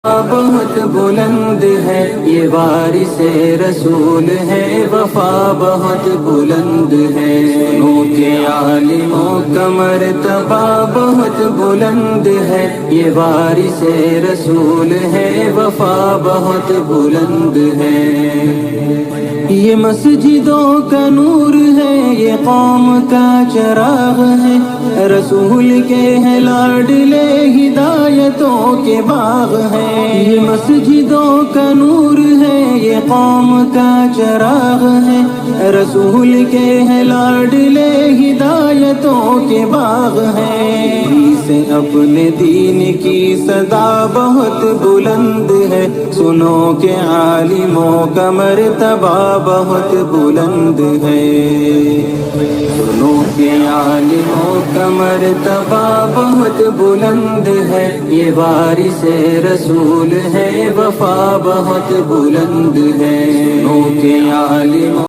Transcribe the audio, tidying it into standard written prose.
بہت بلند ہے یہ وارث رسول ہے، وفا بہت بلند ہے، سنو کے عالموں کا مرتبہ بہت بلند ہے، یہ وارث رسول ہے، وفا بہت بلند ہے۔ یہ مسجدوں کا نور ہے، یہ قوم کا چراغ ہے، رسول کے ہیں لاڈلے ہدایتوں کے باغ ہیں۔ یہ مسجدوں کا نور ہے، یہ قوم کا چراغ ہے، رسول کے ہیں لاڈلے ہدایتوں کے باغ ہیں۔ سے اپنے دین کی صدا بہت بلند ہے، سنو کہ عالموں کا مرتبہ بہت بلند ہے، سنو کہ عالموں کا مرتبہ بہت بلند ہے، یہ وارث رسول ہے، وفا بہت بلند ہے، سنو کہ عالم